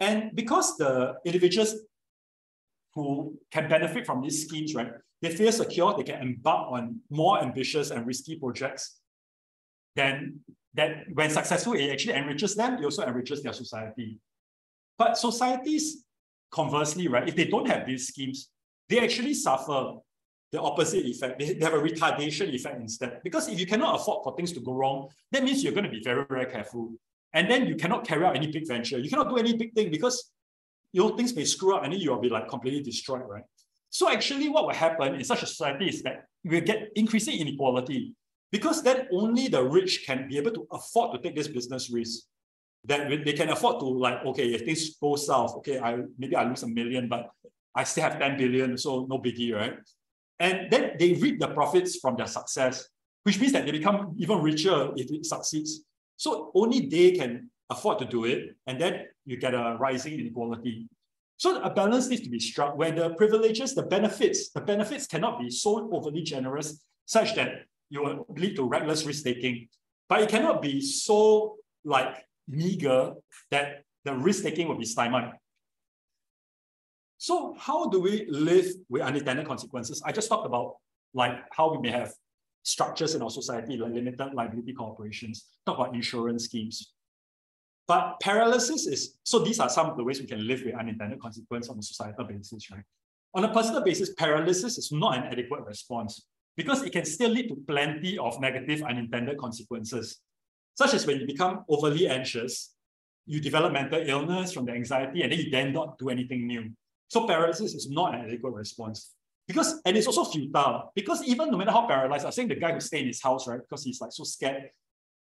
And because the individuals who can benefit from these schemes, right, they feel secure, they can embark on more ambitious and risky projects. Then that when successful, it actually enriches them, it also enriches their society. But societies, conversely, right, if they don't have these schemes, they actually suffer the opposite effect. They have a retardation effect instead. Because if you cannot afford for things to go wrong, that means you're going to be very, very careful. And then you cannot carry out any big venture. You cannot do any big thing because things may screw up and then you'll be like completely destroyed, right? So actually what will happen in such a society is that we'll get increasing inequality, because then only the rich can be able to afford to take this business risk. That they can afford to, like, okay, if things go south, okay, maybe I lose $1 million, but I still have 10 billion, so no biggie, right? And then they reap the profits from their success, which means that they become even richer if it succeeds. So only they can afford to do it, and then you get a rising inequality. So a balance needs to be struck where the privileges, the benefits cannot be so overly generous such that you will lead to reckless risk-taking. But it cannot be so like meager that the risk-taking will be stymied. So how do we live with unintended consequences? I just talked about like how we may have structures in our society, like limited liability corporations, talk about insurance schemes. But paralysis is, so these are some of the ways we can live with unintended consequence on a societal basis, right? On a personal basis, paralysis is not an adequate response because it can still lead to plenty of negative unintended consequences, such as when you become overly anxious, you develop mental illness from the anxiety, and then you then not do anything new. So paralysis is not an adequate response. And it's also futile, because even no matter how paralyzed, I'm saying the guy who stayed in his house, right, because he's like so scared,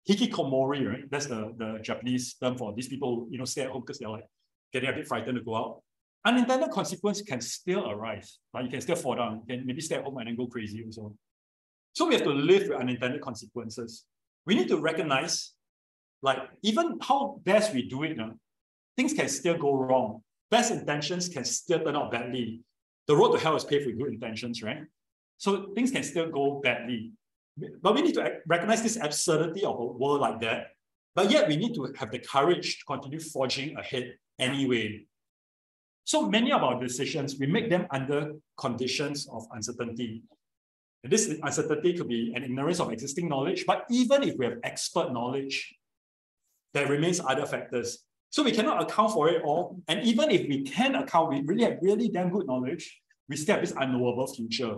hikikomori, right, that's the Japanese term for these people, stay at home because they're like getting a bit frightened to go out. Unintended consequence can still arise. Like you can still fall down, you can maybe stay at home and then go crazy also. So we have to live with unintended consequences. We need to recognize, like, even how best we do it, things can still go wrong. Best intentions can still turn out badly. The road to hell is paved with good intentions, right? So things can still go badly. But we need to recognize this absurdity of a world like that. But yet we need to have the courage to continue forging ahead anyway. So many of our decisions, we make them under conditions of uncertainty. And this uncertainty could be an ignorance of existing knowledge, but even if we have expert knowledge, there remains other factors. So we cannot account for it all. And even if we can account, we really have really damn good knowledge, we still have this unknowable future.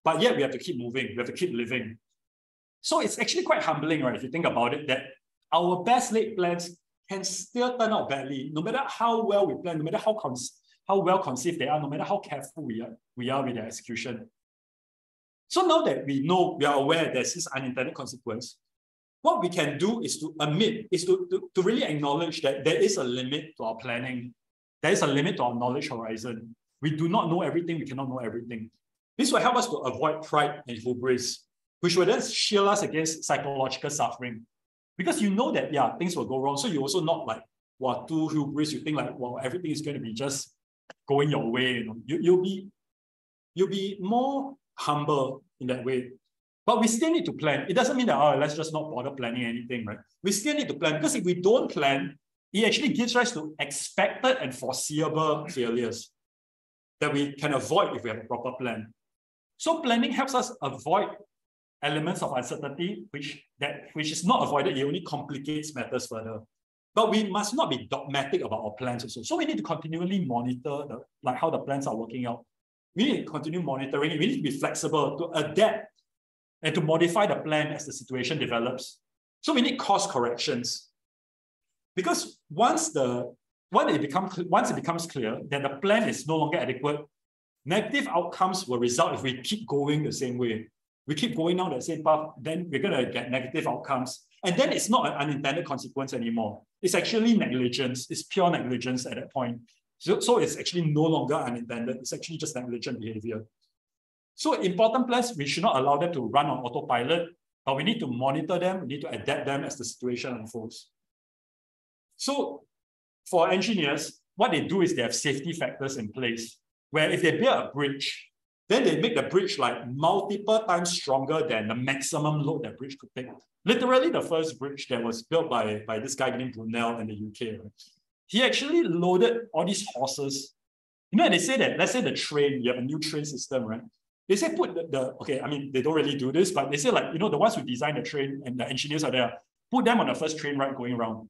But yet we have to keep moving, we have to keep living. So it's actually quite humbling, right, if you think about it, that our best laid plans can still turn out badly, no matter how well we plan, no matter how well conceived they are, no matter how careful we are with their execution. So now that we are aware there's this unintended consequence, what we can do is to admit, is to really acknowledge that there is a limit to our planning. There is a limit to our knowledge horizon. We do not know everything, we cannot know everything. This will help us to avoid pride and hubris, which will then shield us against psychological suffering. Because you know that, yeah, things will go wrong. So you also not like, wow, too hubris, you think like, wow, everything is going to be just going your way. You'll be more humble in that way. But we still need to plan. It doesn't mean that, let's just not bother planning anything, right? We still need to plan, because if we don't plan, it actually gives rise to expected and foreseeable failures that we can avoid if we have a proper plan. So planning helps us avoid elements of uncertainty, which is not avoided, it only complicates matters further. But we must not be dogmatic about our plans also. So we need to continually monitor how the plans are working out. We need to continue monitoring it. We need to be flexible, to adapt, and to modify the plan as the situation develops. So we need course corrections. Because once it becomes clear that the plan is no longer adequate, negative outcomes will result if we keep going the same way. We keep going down the same path, then we're going to get negative outcomes. And then it's not an unintended consequence anymore. It's actually negligence. It's pure negligence at that point. So it's actually no longer unintended. It's actually just negligent behavior. So important plans, we should not allow them to run on autopilot, but we need to monitor them, we need to adapt them as the situation unfolds. So for engineers, what they do is they have safety factors in place, where if they build a bridge, then they make the bridge like multiple times stronger than the maximum load that bridge could take. Literally the first bridge that was built by this guy named Brunel in the UK, right? He actually loaded all these horses. They say that, let's say the train, you have a new train system, right? They say put okay, I mean, they don't really do this, but they say like, the ones who design the train and the engineers are there, put them on the first train ride going around.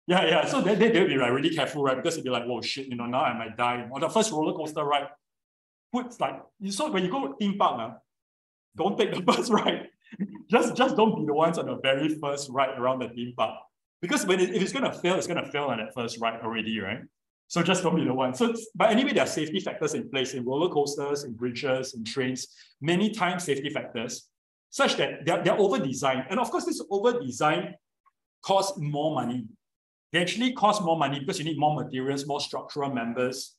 Yeah. So they'll be like really careful, right? Because they'll be like, whoa, shit, now I might die. On the first roller coaster ride, so when you go to theme park, don't take the first ride. just don't be the ones on the very first ride around the theme park. Because if it's going to fail, it's going to fail on that first ride already, right? So just don't be the one. But anyway, there are safety factors in place in roller coasters, in bridges, in trains, many times safety factors, such that they're over-designed. And of course, this over-design costs more money. They actually cost more money because you need more materials, more structural members.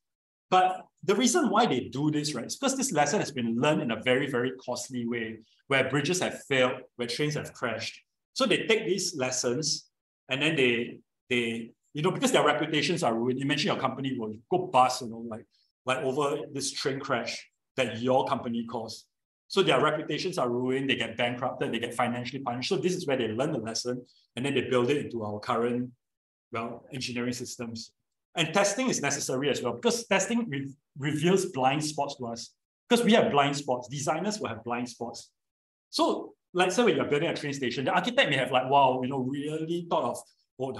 But the reason why they do this, right, is because this lesson has been learned in a very, very costly way, where bridges have failed, where trains have crashed. So they take these lessons and then they because their reputations are ruined. Imagine your company will go bust, like over this train crash that your company caused. So their reputations are ruined, they get bankrupted, they get financially punished. So this is where they learn the lesson and then they build it into our current, engineering systems. And testing is necessary as well, because testing reveals blind spots to us. Because we have blind spots, designers will have blind spots. So, like say when you're building a train station, the architect may have really thought of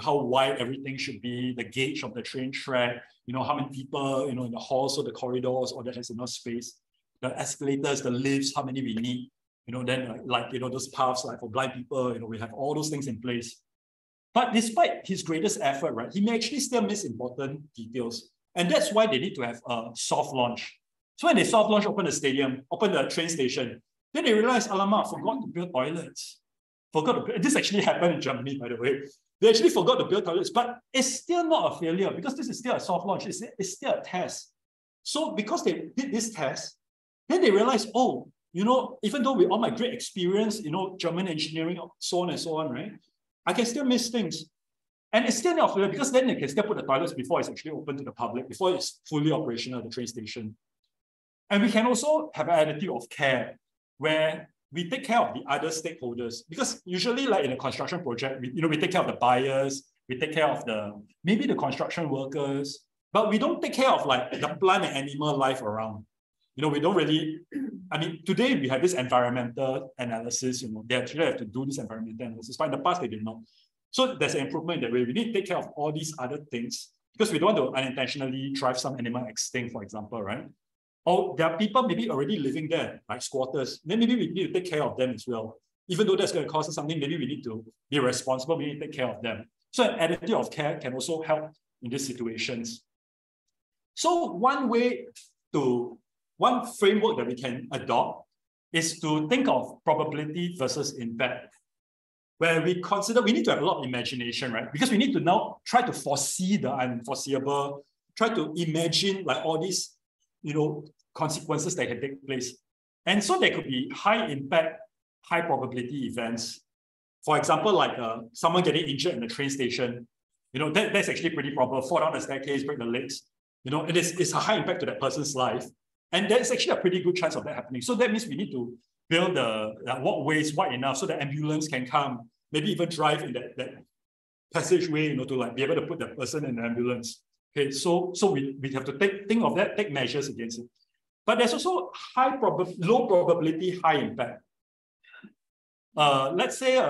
how wide everything should be, the gauge of the train track, how many people, in the halls or the corridors, or that has enough space. the escalators, the lifts, how many we need, then those paths like for blind people, we have all those things in place. But despite his greatest effort, right, he may actually still miss important details. And that's why they need to have a soft launch. So when they soft launch, open the stadium, open the train station, then they realize, alamak, forgot to build toilets. This actually happened in Germany, by the way. They actually forgot to build toilets, but it's still not a failure because this is still a soft launch. It's still a test. So because they did this test, then they realized, oh, even though with all my great experience, German engineering, so on and so on, right? I can still miss things. And it's still not a failure because then they can still put the toilets before it's actually open to the public, before it's fully operational, the train station. And we can also have an attitude of care where we take care of the other stakeholders, because usually like in a construction project, we take care of the buyers, we take care of maybe the construction workers, but we don't take care of like the plant and animal life around. We don't really, today we have this environmental analysis, they actually have to do this environmental analysis, but in the past they did not. So there's an improvement in that way. We need to take care of all these other things because we don't want to unintentionally drive some animal extinct, for example, right? Or there are people maybe already living there, like squatters. Then maybe we need to take care of them as well. Even though that's going to cost us something, maybe we need to be responsible, we need to take care of them. So an attitude of care can also help in these situations. So one framework that we can adopt is to think of probability versus impact, where we need to have a lot of imagination, right? Because we need to now try to foresee the unforeseeable, try to imagine like all these consequences that can take place. And so there could be high impact, high probability events. For example, like someone getting injured in the train station, that's actually pretty probable. Fall down the staircase, break the legs. It's a high impact to that person's life. And there's actually a pretty good chance of that happening. So that means we need to build the walkways wide enough so the ambulance can come, maybe even drive in that passageway, to like be able to put the person in the ambulance. Okay, so we have to think of that, take measures against it. But there's also low probability, high impact. Let's say,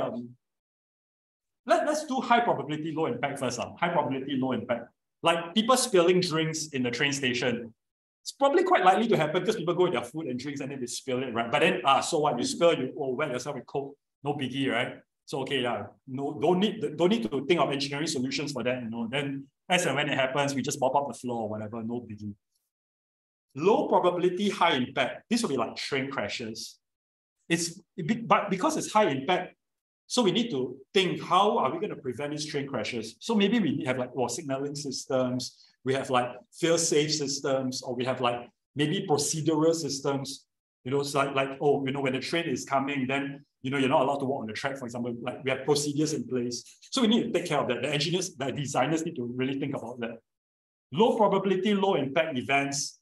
let's do high probability, low impact first. High probability, low impact. Like people spilling drinks in the train station. It's probably quite likely to happen because people go with their food and drinks and then they spill it, right? But then, so what? You spill, wet yourself with Coke, no biggie, right? So okay, yeah, no, don't need to think of engineering solutions for that, Then as and when it happens, we just mop up the floor or whatever, no biggie. Low probability, high impact. This will be like train crashes. But because it's high impact, so we need to think, how are we going to prevent these train crashes? So maybe we have like signaling systems, we have like fail-safe systems, or we have like maybe procedural systems. It's like when the train is coming, then you're not allowed to walk on the track, for example. Like we have procedures in place. So we need to take care of that. The engineers, the designers need to really think about that. Low probability, low impact events.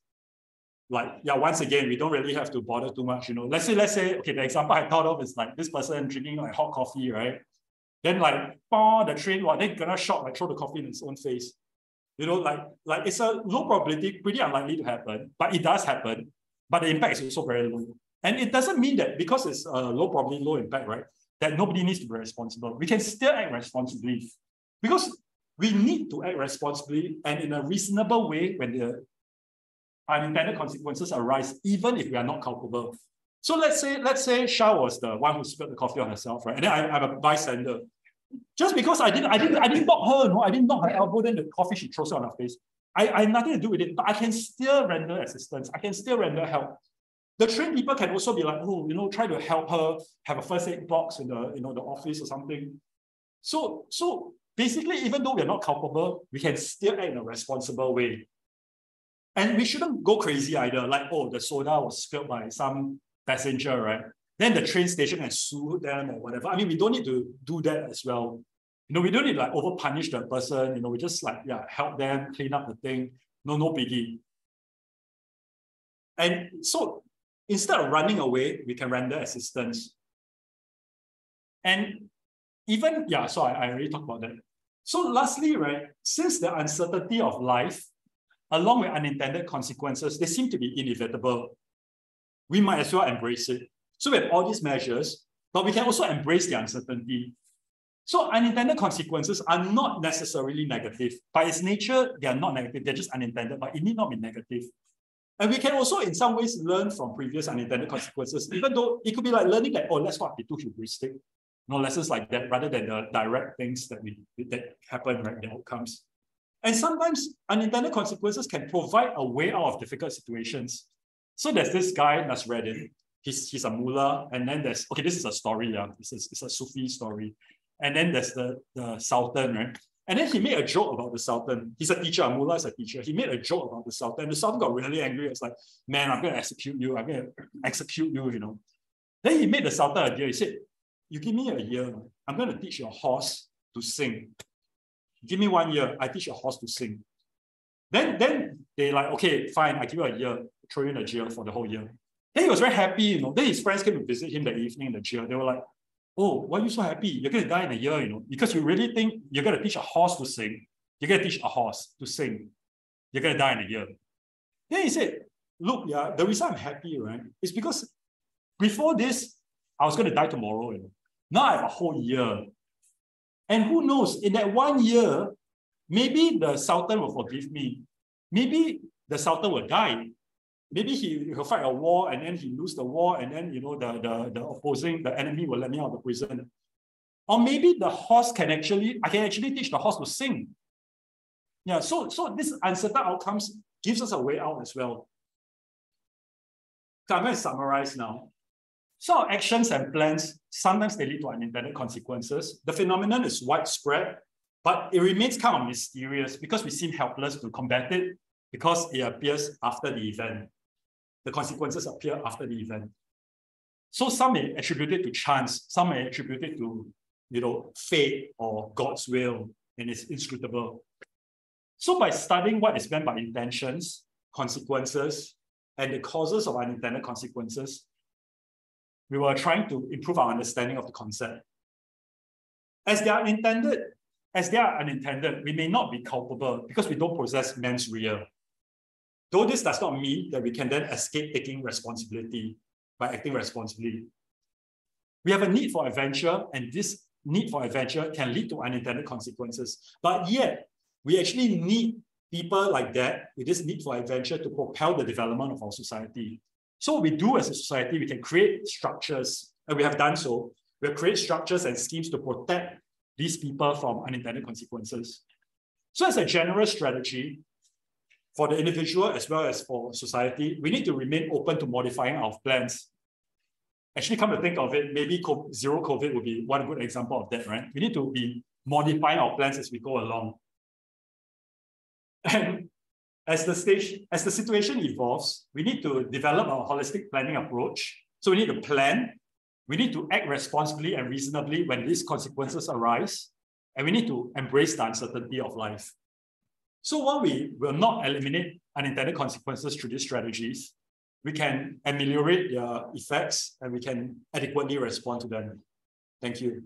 Once again, we don't really have to bother too much. Let's say, okay, the example I thought of is like this person drinking like hot coffee, right? Then the train, they're gonna shock, throw the coffee in its own face. It's a low probability, pretty unlikely to happen, but it does happen. But the impact is also very low. And it doesn't mean that because it's low probability, low impact, right, that nobody needs to be responsible. We can still act responsibly because we need to act responsibly and in a reasonable way when the unintended consequences arise, even if we are not culpable. So let's say Shah was the one who spilled the coffee on herself, right? And then I'm a bystander. Just because I didn't knock her, no, I didn't knock her elbow, then the coffee she throws it on her face. I had nothing to do with it, but I can still render assistance. I can still render help. The trained people can also be like, try to help her have a first aid box in the office or something. So basically, even though we're not culpable, we can still act in a responsible way. And we shouldn't go crazy either, like, the soda was spilled by some passenger, right? Then the train station can sue them or whatever. We don't need to do that as well. We don't need to over punish the person. We just help them clean up the thing. No biggie. And so instead of running away, we can render assistance. And even, so I already talked about that. So lastly, right, since the uncertainty of life, along with unintended consequences, they seem to be inevitable, we might as well embrace it. So we have all these measures, but we can also embrace the uncertainty. So unintended consequences are not necessarily negative. By its nature, they are not negative, they're just unintended, but it need not be negative. And we can also, in some ways, learn from previous unintended consequences, even though it could be like learning that, oh, let's not be too hubristic. No lessons like that, rather than the direct things that happen, right? The outcomes. And sometimes unintended consequences can provide a way out of difficult situations. So there's this guy, Nasreddin. He's a mullah, and then there's, okay, this is a story, yeah. It's a Sufi story. And then there's the Sultan, right? And then he made a joke about the Sultan. He's a teacher, a mullah is a teacher. He made a joke about the Sultan. The Sultan got really angry. It's like, man, I'm going to execute you. I'm going to execute you, you know. Then he made the Sultan a deal. He said, you give me a year, I'm going to teach your horse to sing. Give me 1 year, I teach your horse to sing. Then they like, okay, fine, I give you a year, throw you in the jail for the whole year. Then he was very happy, you know. Then his friends came to visit him that evening in the jail. They were like, oh, why are you so happy? You're going to die in a year, you know, because you really think you're going to teach a horse to sing. You're going to teach a horse to sing. You're going to die in a year. Then he said, look, yeah, the reason I'm happy, right, is because before this, I was going to die tomorrow, you know. Now I have a whole year. And who knows, in that 1 year, maybe the Sultan will forgive me. Maybe the Sultan will die. Maybe he'll fight a war and then he lose the war and then, you know, the enemy will let me out of the prison. Or maybe the horse I can actually teach the horse to sing. Yeah, so this uncertain outcomes gives us a way out as well. So I'm going to summarize now. So our actions and plans, sometimes they lead to unintended consequences. The phenomenon is widespread, but it remains kind of mysterious because we seem helpless to combat it because it appears after the event. The consequences appear after the event. So some may attribute it to chance, some may attribute it to, you know, fate or God's will, and it's inscrutable. So by studying what is meant by intentions, consequences, and the causes of unintended consequences, we were trying to improve our understanding of the concept. As they are unintended, we may not be culpable because we don't possess mens rea. Though this does not mean that we can then escape taking responsibility by acting responsibly. We have a need for adventure, and this need for adventure can lead to unintended consequences. But yet, we actually need people like that, with this need for adventure, to propel the development of our society. So what we do as a society, we can create structures, and we have done so. We'll create structures and schemes to protect these people from unintended consequences. So as a general strategy, for the individual as well as for society, we need to remain open to modifying our plans. Actually, come to think of it, maybe zero COVID would be one good example of that, right? We need to be modifying our plans as we go along. And as the situation evolves, we need to develop our holistic planning approach. So we need to plan, we need to act responsibly and reasonably when these consequences arise, and we need to embrace the uncertainty of life. So while we will not eliminate unintended consequences through these strategies, we can ameliorate their effects and we can adequately respond to them. Thank you.